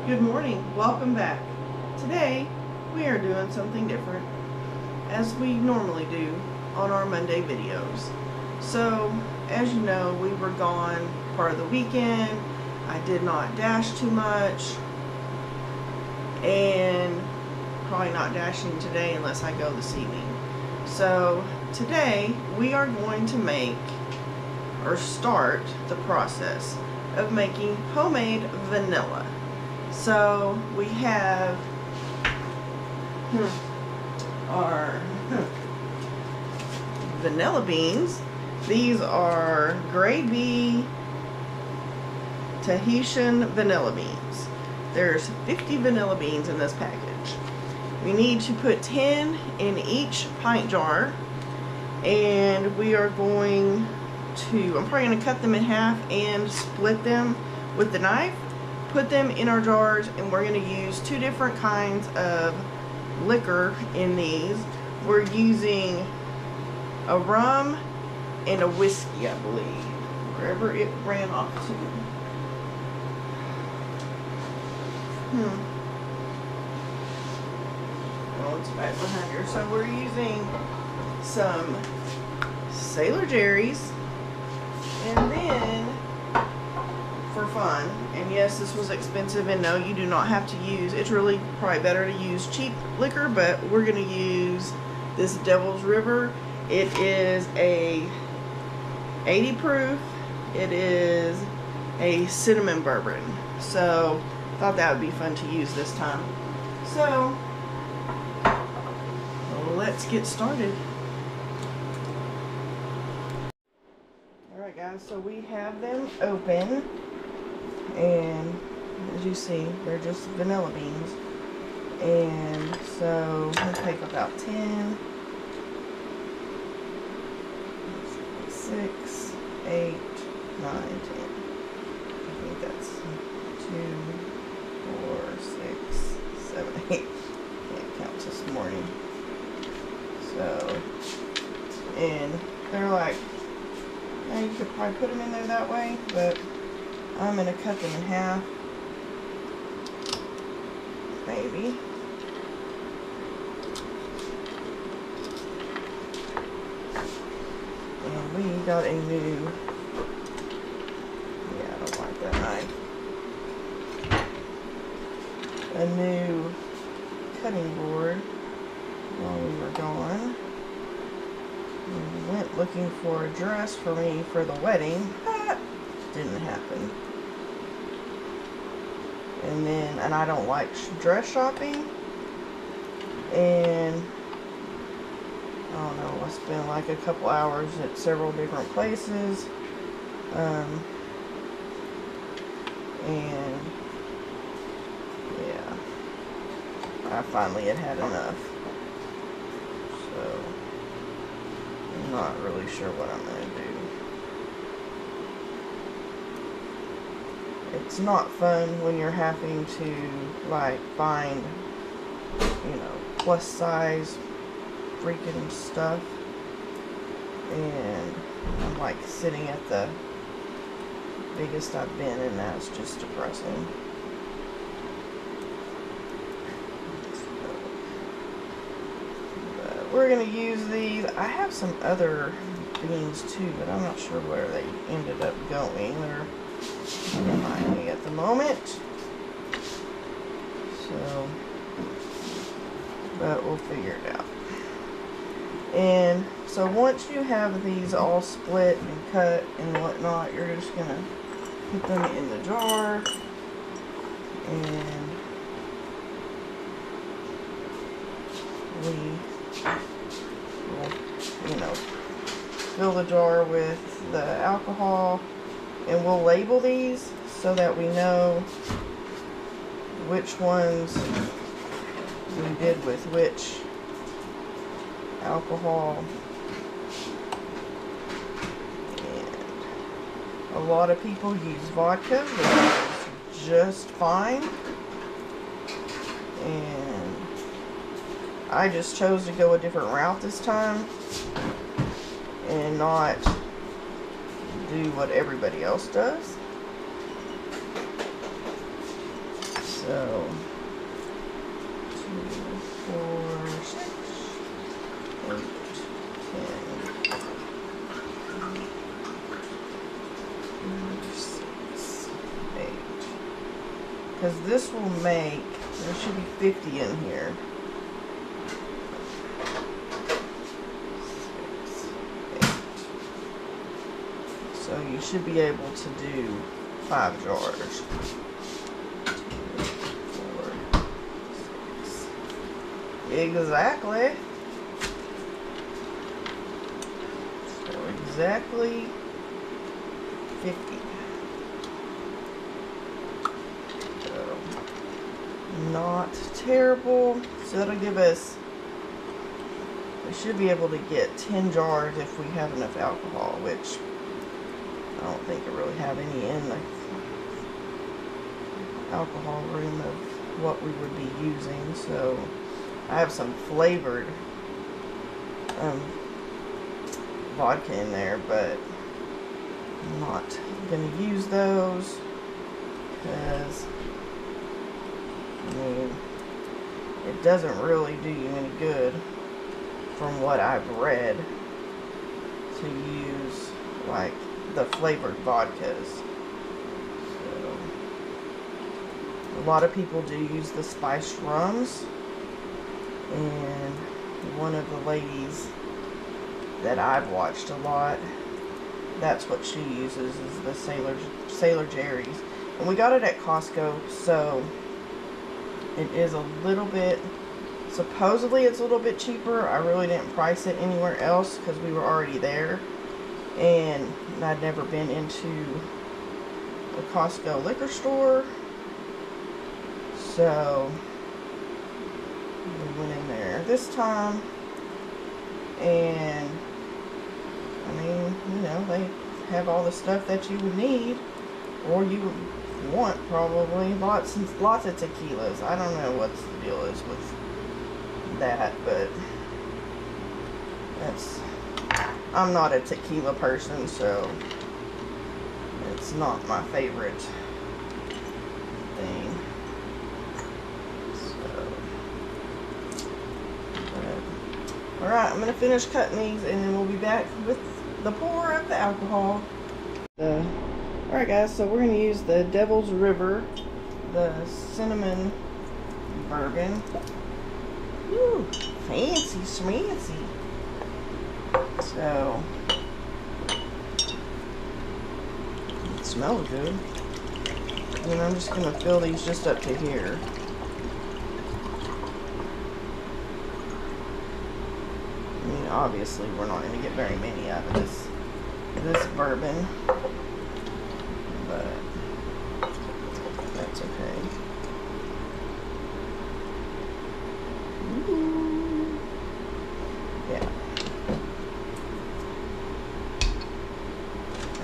Good morning, welcome back. Today we are doing something different as we normally do on our Monday videos. So as you know, we were gone part of the weekend. I did not dash too much and probably not dashing today unless I go this evening. So today we are going to make or start the process of making homemade vanilla. So we have our vanilla beans. These are Grade B Tahitian vanilla beans. There's 50 vanilla beans in this package. We need to put 10 in each pint jar, and we are going to, I'm probably going to cut them in half and split them with the knife, put them in our jars, and we're going to use two different kinds of liquor in these. We're using a rum and a whiskey, I believe, wherever it ran off to. Oh, it's back behind here. So we're using some Sailor Jerry's, and then for fun, and yes, this was expensive, and no, you do not have to use, it's really probably better to use cheap liquor, but we're going to use this Devil's River. It is a 80 proof. It is a cinnamon bourbon, so thought that would be fun to use this time. So let's get started. Alright guys, so we have them open, and as you see, they're just vanilla beans. And so we'll take about 10, 6, 8, 9, 10. I think that's 2, 4, 6, 7, 8. Can't count this morning. So, and they're like, you could probably put them in there that way, but I'm going to cut them in half, maybe. And we got a new, yeah, I don't like that knife, a new cutting board while we were gone. We went looking for a dress for me for the wedding. That didn't happen. And I don't like dress shopping, and I don't know, I spent like a couple hours at several different places, and yeah, I finally had enough. So I'm not really sure what I'm going to do. It's not fun when you're having to like find, you know, plus size freaking stuff, and I'm like sitting at the biggest I've been, and that's just depressing. But we're gonna use these. I have some other beans too, but I'm not sure where they ended up going. They're behind me at the moment, so, but we'll figure it out. And so once you have these all split and cut and whatnot, you're just gonna put them in the jar, and we will, you know, fill the jar with the alcohol, and we'll label these so that we know which ones we did with which alcohol. And a lot of people use vodka, which is just fine. And I just chose to go a different route this time and not do what everybody else does. So So 2, 4, 6, 8, 10, 6, 8. Because this will make, there should be 50 in here. 6, 8. So you should be able to do 5 jars. 2, 4, 6. Exactly. So exactly 50. So not terrible. So that'll give us, we should be able to get 10 jars if we have enough alcohol, which I don't think I really have any in the alcohol room of what we would be using. So I have some flavored vodka in there, but I'm not going to use those because, I mean, it doesn't really do you any good from what I've read to use like the flavored vodkas. So a lot of people do use the spiced rums, and one of the ladies that I've watched a lot, that's what she uses, is the Sailor Jerry's. And we got it at Costco, so it is a little bit, supposedly it's a little bit cheaper. I really didn't price it anywhere else because we were already there, and I'd never been into the Costco liquor store, so we went in there this time. And I mean, you know, they have all the stuff that you would need, or you would want probably. Lots of tequilas. I don't know what the deal is with that, but that's, I'm not a tequila person, so it's not my favorite thing. Alright, I'm going to finish cutting these, and then we'll be back with the pour of the alcohol. Alright guys, so we're going to use the Devil's River, the cinnamon bourbon. Woo, fancy schmancy. So, it smells good. And I'm just going to fill these just up to here. I mean, obviously we're not going to get very many out of this bourbon, but that's okay. Ooh. Yeah.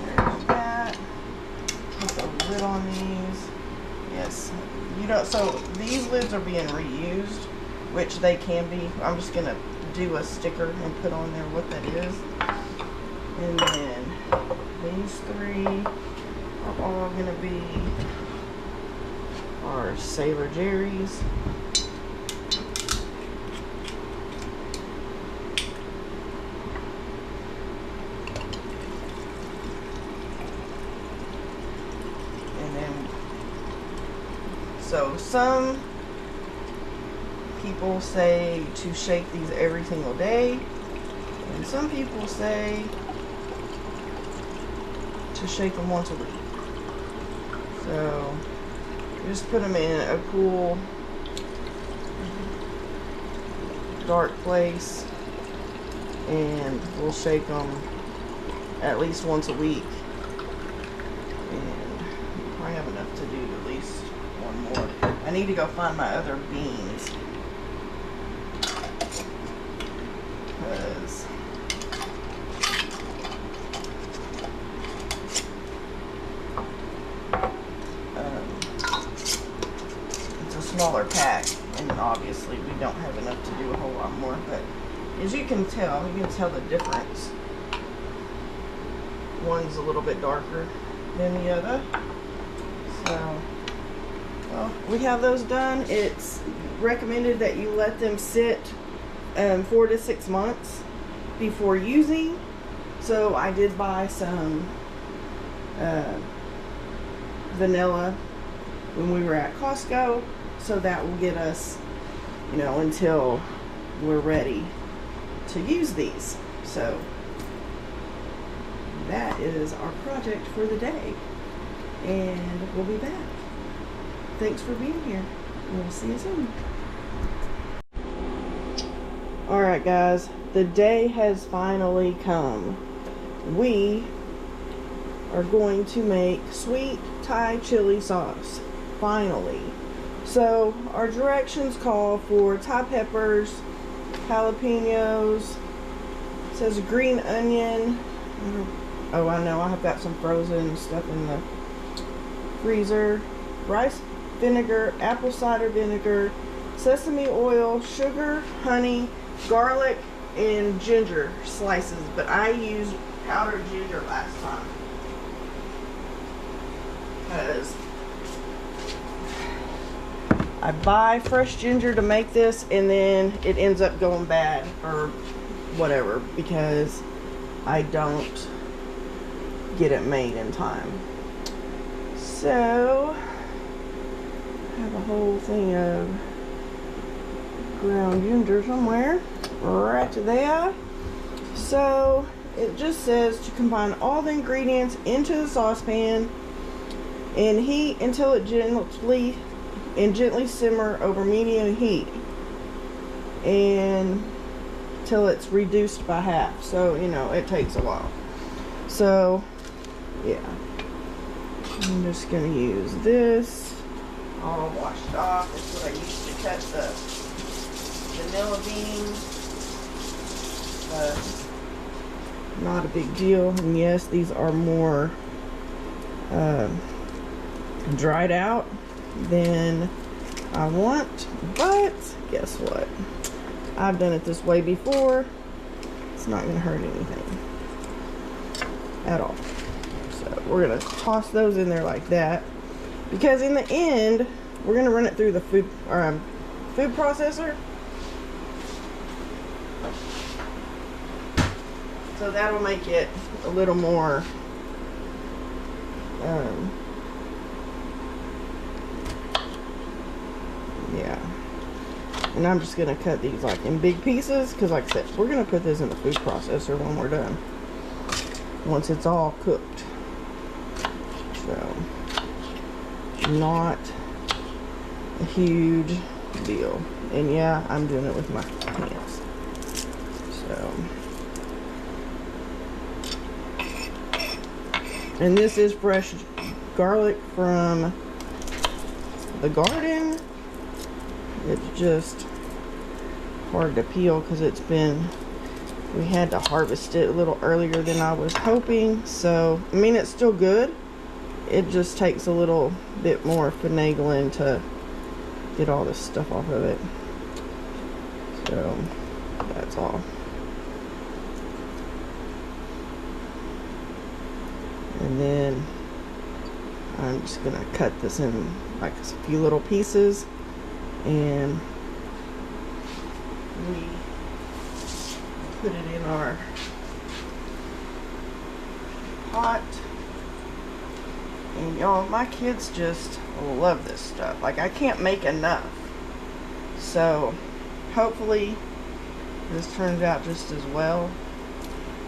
There's that. Put the lid on these. Yes. You know, so these lids are being reused, which they can be. I'm just going to do a sticker and put on there what that is. And then these 3 are all going to be our Sailor Jerry's. And then, so some people say to shake these every single day, and some people say to shake them once a week. So just put them in a cool, dark place, and we'll shake them at least once a week, and we'll probably have enough to do at least one more. I need to go find my other beans, because it's a smaller pack, and obviously we don't have enough to do a whole lot more, but as you can tell the difference. One's a little bit darker than the other, so Well, we have those done. It's recommended that you let them sit 4 to 6 months before using. So I did buy some vanilla when we were at Costco, so that will get us, you know, until we're ready to use these. So that is our project for the day, and we'll be back. Thanks for being here. We'll see you soon. Alright guys, the day has finally come. We are going to make sweet Thai chili sauce. Finally. So our directions call for Thai peppers, jalapenos, it says green onion. Oh, I know, I have got some frozen stuff in the freezer. Rice vinegar, apple cider vinegar, sesame oil, sugar, honey, garlic, and ginger slices. But I used powdered ginger last time because I buy fresh ginger to make this, and then it ends up going bad or whatever because I don't get it made in time. So I have a whole thing of ground ginger somewhere right there. So it just says to combine all the ingredients into the saucepan and heat until it gently simmer over medium heat and till it's reduced by half. So, you know, it takes a while. So yeah, I'm just gonna use this all washed off. That's what I used to cut the vanilla beans, but not a big deal. And yes, these are more dried out than I want, but guess what? I've done it this way before. It's not gonna hurt anything at all. So we're gonna toss those in there like that, because in the end we're gonna run it through the food processor, so that'll make it a little more yeah. And I'm just gonna cut these like in big pieces, because like I said, we're gonna put this in the food processor when we're done, once it's all cooked. So not a huge deal. And yeah, I'm doing it with my hands. So, and this is fresh garlic from the garden. It's just hard to peel because we had to harvest it a little earlier than I was hoping. So, I mean, it's still good. It just takes a little bit more finagling to get all this stuff off of it. So, that's all. And then I'm just gonna cut this in like a few little pieces, and we put it in our pot. And y'all, my kids just love this stuff. Like, I can't make enough. So hopefully this turns out just as well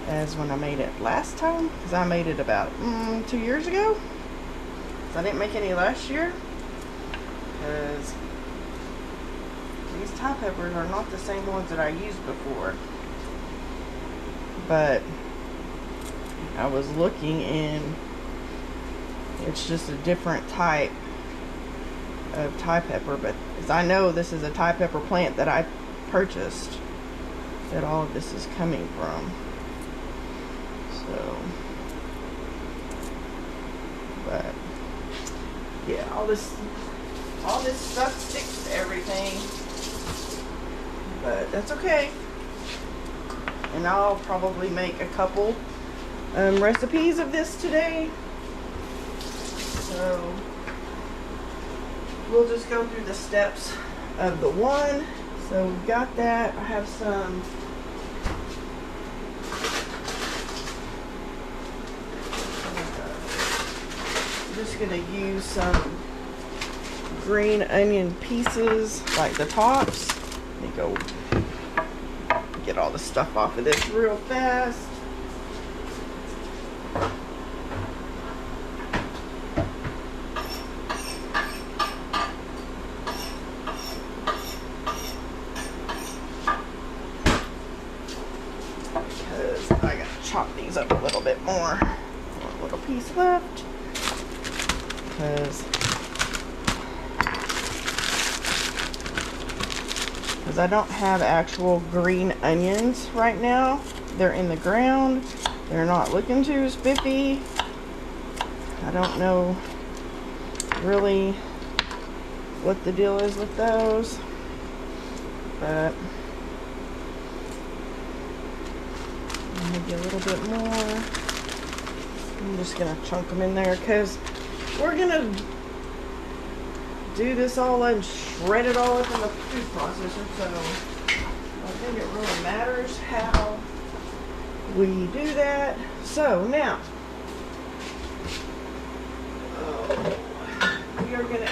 as when I made it last time, because I made it about 2 years ago. So I didn't make any last year, because these Thai peppers are not the same ones that I used before. But I was looking, and it's just a different type of Thai pepper. But as I know, this is a Thai pepper plant that I purchased, that all of this is coming from. So, but yeah, all this stuff sticks to everything, but that's okay. And I'll probably make a couple recipes of this today. So we'll just go through the steps of the one. So we've got that. I have some just gonna use some green onion pieces, like the tops. Let me go get all the stuff off of this real fast. Because I gotta chop these up a little bit more. One little piece left. Because I don't have actual green onions right now. They're in the ground. They're not looking too spiffy. I don't know really what the deal is with those, but maybe a little bit more. I'm just gonna chunk them in there because we're gonna do this all and shred it all up in the food processor, so I think it really matters how we do that. So now, we are gonna,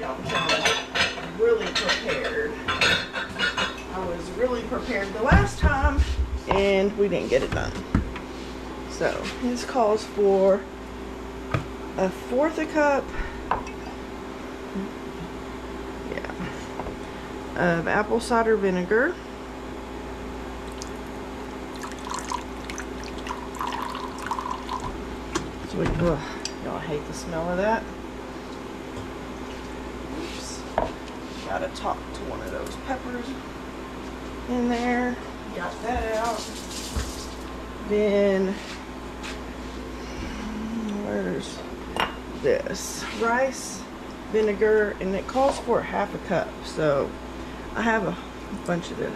I'm really prepared. I was really prepared the last time and we didn't get it done. So this calls for 1/4 cup of apple cider vinegar, so y'all hate the smell of that. Oops. Gotta talk to one of those peppers in there. Got that out. Then where's this? Rice vinegar, and it calls for 1/2 cup, so I have a bunch of this.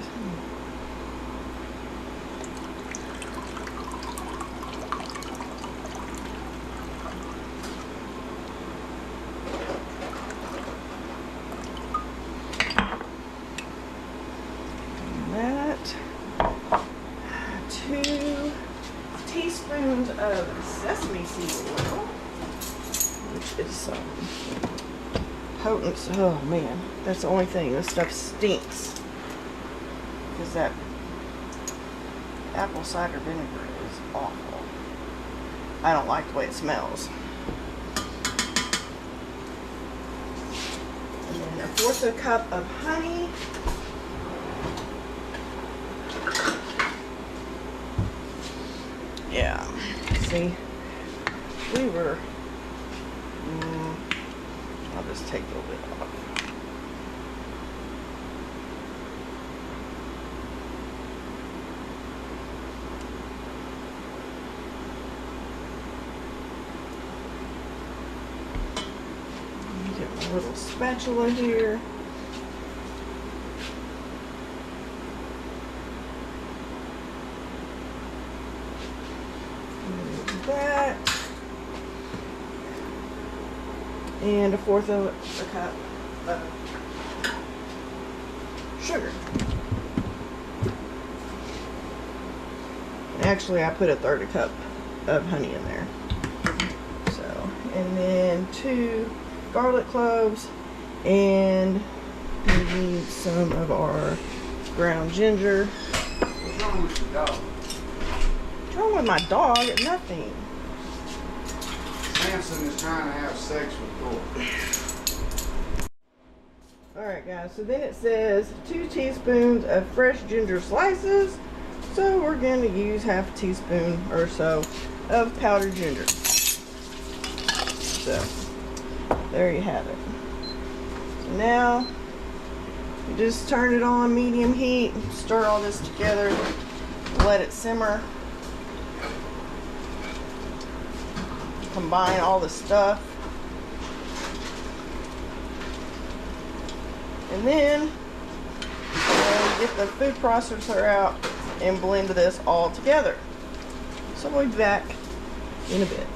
And that, 2 teaspoons of sesame seed oil, which is potent. Oh man, that's the only thing. This stuff stinks because that apple cider vinegar is awful. I don't like the way it smells. And then 1/4 cup of honey. Yeah, see, we were I'll just take a little bit off. Get my little spatula here. That. And 1/4 cup of sugar. Actually, I put 1/3 cup of honey in there. So, and then 2 garlic cloves, and we need some of our ground ginger. What's wrong with your dog? What's wrong with my dog? Nothing. Samson is trying to have sex with Thor. Alright guys, so then it says 2 teaspoons of fresh ginger slices. So we're going to use 1/2 teaspoon or so of powdered ginger. So there you have it. So now you just turn it on medium heat, stir all this together, let it simmer. Combine all the stuff. And then get the food processor out and blend this all together. So we'll be back in a bit.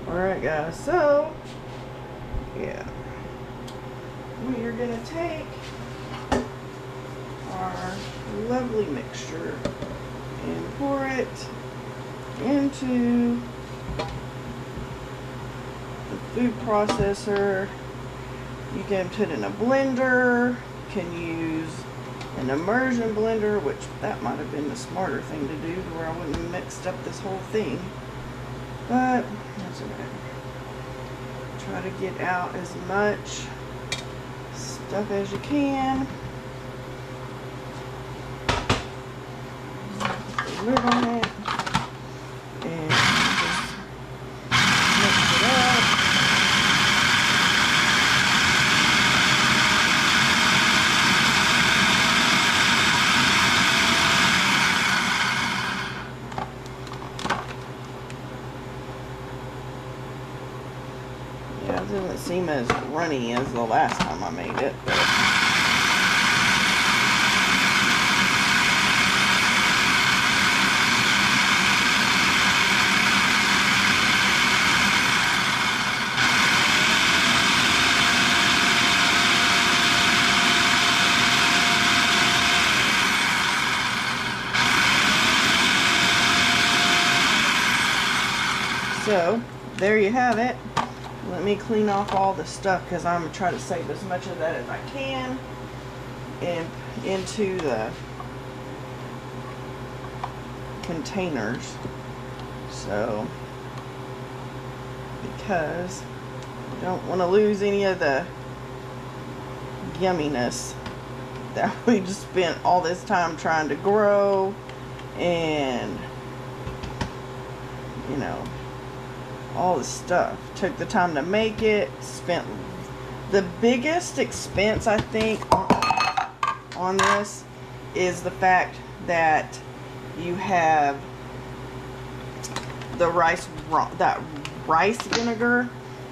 Alright guys, so yeah. we are going to take our lovely mixture and pour it into the food processor. You can put in a blender, you can use an immersion blender, which that might have been the smarter thing to do, to where I wouldn't have mixed up this whole thing. But that's okay. Try to get out as much stuff as you can. Put the lid on it and just mix it up. Yeah, it doesn't seem as runny as the last time I made it, but so there you have it. Let me clean off all the stuff because I'm going to try to save as much of that as I can and into the containers. So, because I don't want to lose any of the yumminess that we just spent all this time trying to grow, and you know, all the stuff. Took the time to make it, spent the biggest expense I think on this is the fact that you have the rice vinegar,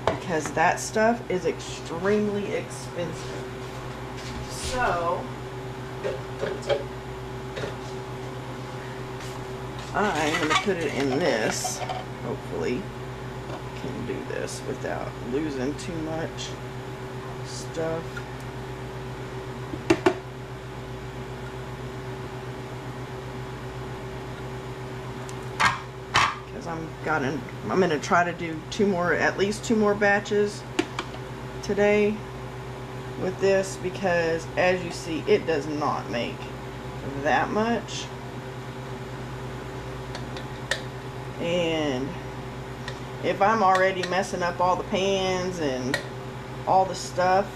because that stuff is extremely expensive. So I'm going to put it in this. Hopefully can do this without losing too much stuff. Because I'm going to try to do at least two more batches today with this, because as you see, it does not make that much. And if I'm already messing up all the pans and all the stuff,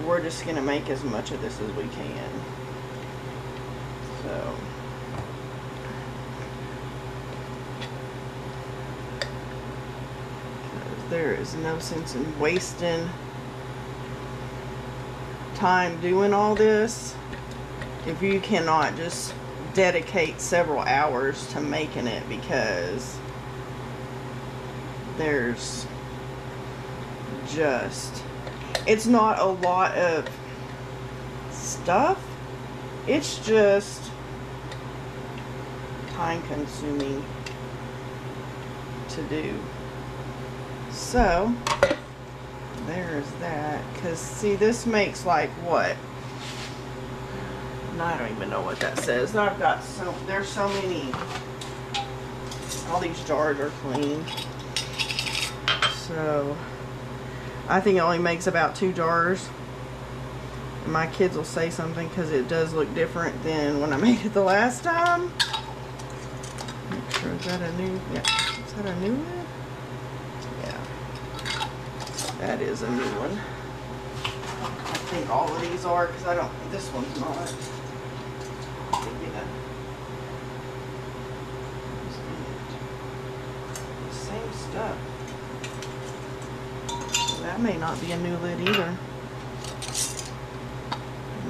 we're just going to make as much of this as we can. So, because there is no sense in wasting time doing all this if you cannot just dedicate several hours to making it, because there's just, it's not a lot of stuff, it's just time consuming to do. So there's that. Because see, this makes like what, I don't even know what that says. I've got there's so many, all these jars are clean. So I think it only makes about 2 jars. And my kids will say something because it does look different than when I made it the last time. Make sure, is that a new, yeah, is that a new one? Yeah, that is a new one. I think all of these are, because I don't, this one's not. Yeah. Same stuff. That may not be a new lid either.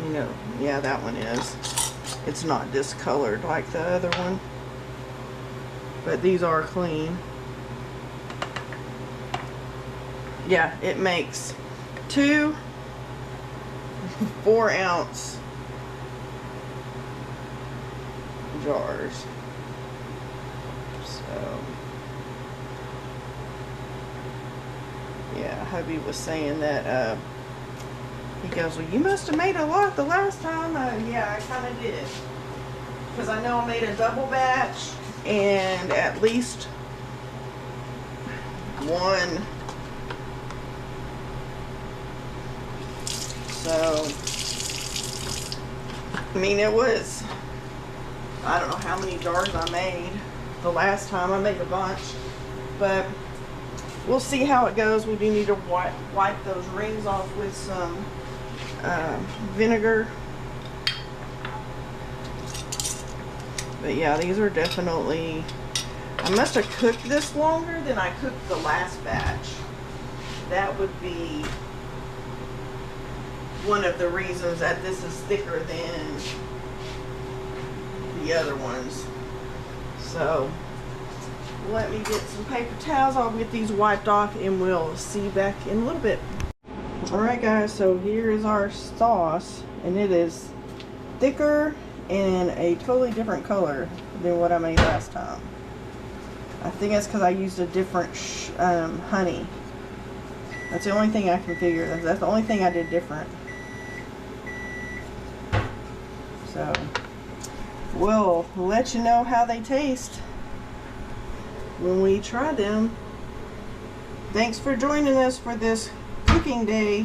You know, yeah, that one is. It's not discolored like the other one. But these are clean. Yeah, it makes 2 4-ounce jars. So yeah, hubby was saying that He goes, well, you must have made a lot the last time. Yeah, I kind of did. Because I know I made a double batch and at least one. So, I mean, it was, I don't know how many jars I made the last time. I made a bunch. But we'll see how it goes. We do need to wipe those rings off with some vinegar. But yeah, these are definitely, I must have cooked this longer than I cooked the last batch. That would be one of the reasons that this is thicker than the other ones. So let me get some paper towels. I'll get these wiped off and we'll see you back in a little bit. Alright guys, so here is our sauce, and it is thicker and a totally different color than what I made last time. I think that's because I used a different honey. That's the only thing I can figure. That's the only thing I did different. So we'll let you know how they taste when we try them. Thanks for joining us for this cooking day.